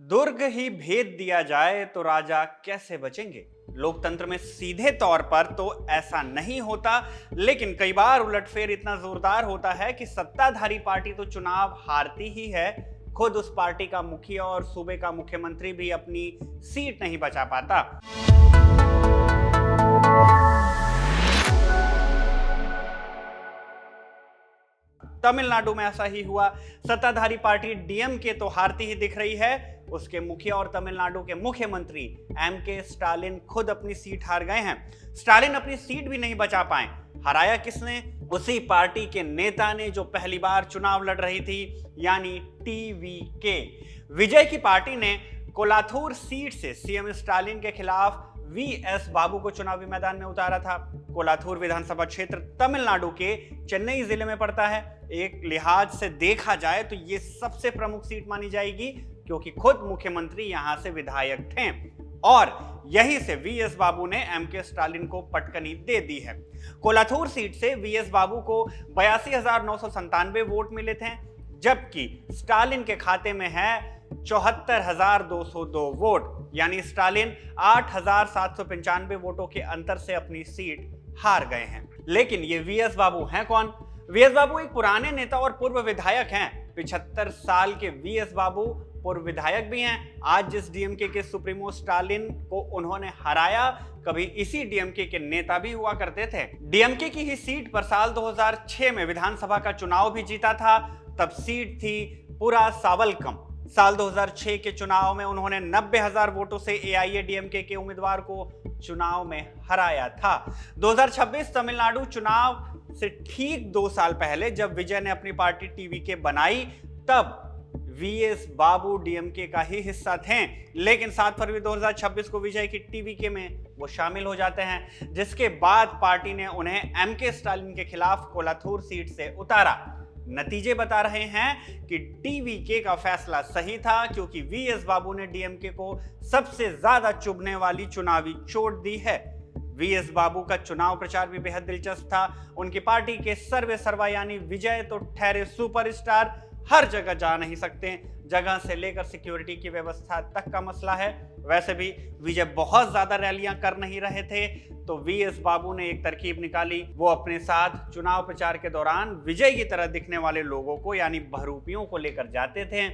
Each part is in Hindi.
दुर्ग ही भेद दिया जाए तो राजा कैसे बचेंगे। लोकतंत्र में सीधे तौर पर तो ऐसा नहीं होता, लेकिन कई बार उलटफेर इतना जोरदार होता है कि सत्ताधारी पार्टी तो चुनाव हारती ही है, खुद उस पार्टी का मुखिया और सूबे का मुख्यमंत्री भी अपनी सीट नहीं बचा पाता। तमिलनाडु में ऐसा ही हुआ। सत्ताधारी पार्टी डीएमके तो हारती ही दिख रही है, उसके मुखिया और तमिलनाडु के मुख्यमंत्री एमके स्टालिन खुद अपनी सीट हार गए हैं। स्टालिन अपनी सीट भी नहीं बचा पाए। हराया किसने? उसी पार्टी के नेता ने जो पहली बार चुनाव लड़ रही थी, यानी टीवीके। विजय की पार्टी ने कोलाथूर सीट से सीएम स्टालिन के खिलाफ वीएस बाबू को चुनावी मैदान में उतारा था। कोलाथूर विधानसभा क्षेत्र तमिलनाडु के चेन्नई जिले में पड़ता है। एक लिहाज से देखा जाए तो ये सबसे प्रमुख सीट मानी जाएगी, क्योंकि खुद मुख्यमंत्री यहां से विधायक थे और यहीं से वीएस बाबू ने एमके स्टालिन को पटकनी दे दी है। कोलाथूर सीट से वीएस बाबू को 82,997 वोट मिले थे, जबकि स्टालिन के खाते में है 74,202 वोट, यानी स्टालिन 8,795 वोटों के अंतर से अपनी सीट हार गए हैं। लेकिन ये वीएस बाबू हैं कौन? वीएस बाबू एक पुराने नेता और पूर्व विधायक हैं। 75 साल के वीएस बाबू पूर्व विधायक भी हैं। आज जिस डीएमके के सुप्रीमो स्टालिन को उन्होंने हराया, कभी इसी डीएमके के नेता भी हुआ करते थे। डीएमके की ही सीट पर साल 2006 में विधानसभा का चुनाव भी जीता था। तब सीट थी पुरा सावलकम। साल 2006 के चुनाव में उन्होंने 90,000 वोटों से एआईएडीएमके के उम्मीदवार को चुनाव में हराया था। 2026 तमिलनाडु चुनाव से ठीक 2 साल पहले जब विजय ने अपनी पार्टी टीवीके बनाई, तब वीएस बाबू डीएमके का ही हिस्सा थे। लेकिन 7 फरवरी 2026 को विजय की टीवीके में वो शामिल हो जाते हैं, जिसके बाद पार्टी ने उन्हें एमके स्टालिन के खिलाफ कोलाथूर सीट से उतारा। नतीजे बता रहे हैं कि टीवीके का फैसला सही था, क्योंकि वीएस बाबू ने डीएमके को सबसे ज्यादा चुभने वाली चुनावी चोट दी है। वीएस बाबू का चुनाव प्रचार भी बेहद दिलचस्प था। उनकी पार्टी के सर्वे सर्वा यानी विजय तो ठहरे सुपरस्टार, हर जगह जा नहीं सकते। जगह से लेकर सिक्योरिटी की व्यवस्था तक का मसला है। वैसे भी विजय बहुत ज्यादा रैलियां कर नहीं रहे थे, तो वीएस बाबू ने एक तरकीब निकाली। वो अपने साथ चुनाव प्रचार के दौरान विजय की तरह दिखने वाले लोगों को, यानी बहरूपियों को लेकर जाते थे।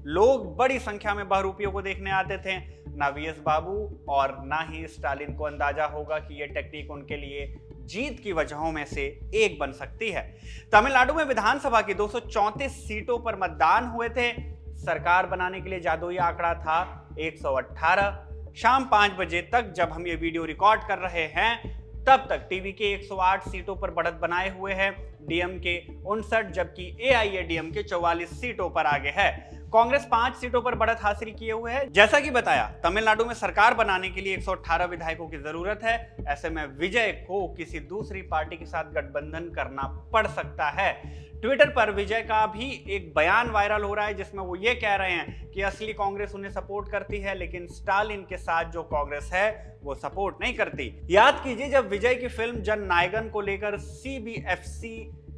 लोग बड़ी संख्या में बहरूपियों को देखने आते थे। ना वीएस बाबू और ना ही स्टालिन को अंदाजा होगा कि यह टेक्निक उनके लिए जीत की वजहों में से एक बन सकती है। तमिलनाडु में विधानसभा की 234 सीटों पर मतदान हुए थे। सरकार बनाने के लिए जादुई आंकड़ा था 118। शाम 5 बजे तक जब हम ये वीडियो रिकॉर्ड कर रहे हैं, तब तक टीवीके 108 सीटों पर बढ़त बनाए हुए है। डीएमके 59, जबकि एआईएडीएमके 44 सीटों पर आगे है। कांग्रेस 5 सीटों पर बढ़त हासिल किए हुए है। जैसा कि बताया, तमिलनाडु में सरकार बनाने के लिए 118 विधायकों की जरूरत है। ऐसे में विजय को किसी दूसरी पार्टी के साथ गठबंधन करना पड़ सकता है। ट्विटर पर विजय का भी एक बयान वायरल हो रहा है, जिसमें वो ये कह रहे हैं कि असली कांग्रेस उन्हें सपोर्ट करती है, लेकिन स्टालिन के साथ जो कांग्रेस है वो सपोर्ट नहीं करती। याद कीजिए, जब विजय की फिल्म जन नायकन को लेकर सीबीएफसी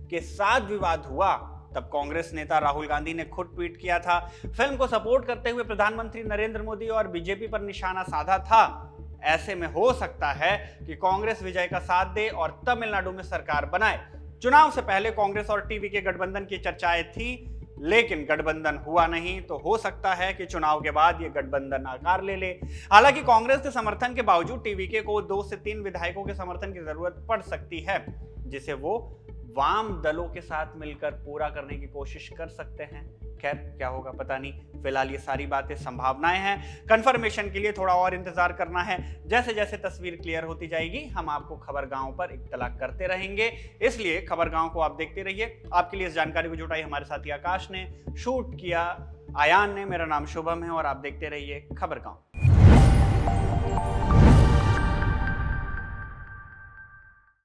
के साथ विवाद हुआ, तब कांग्रेस नेता राहुल गांधी ने खुद ट्वीट किया था। फिल्म को सपोर्ट करते हुए प्रधानमंत्री नरेंद्र मोदी और बीजेपी पर निशाना साधा था। ऐसे में हो सकता है कि कांग्रेस विजय का साथ दे और तमिलनाडु में सरकार बनाए। चुनाव से पहले कांग्रेस और टीवीके गठबंधन की चर्चाएं थी, लेकिन गठबंधन हुआ नहीं, तो हो सकता है कि चुनाव के बाद यह गठबंधन आकार ले ले। हालांकि कांग्रेस के समर्थन के बावजूद टीवीके को 2 से 3 विधायकों के समर्थन की जरूरत पड़ सकती है, जिसे वो वाम दलों के साथ मिलकर पूरा करने की कोशिश कर सकते हैं। खैर, क्या होगा पता नहीं। फिलहाल ये सारी बातें संभावनाएं हैं। कंफर्मेशन के लिए थोड़ा और इंतजार करना है। जैसे जैसे तस्वीर क्लियर होती जाएगी, हम आपको खबर गांव पर इत्तला करते रहेंगे। इसलिए खबर गांव को आप देखते रहिए। आपके लिए इस जानकारी को जुटाई हमारे साथी आकाश ने, शूट किया आयान ने। मेरा नाम शुभम है और आप देखते रहिए खबर गांव।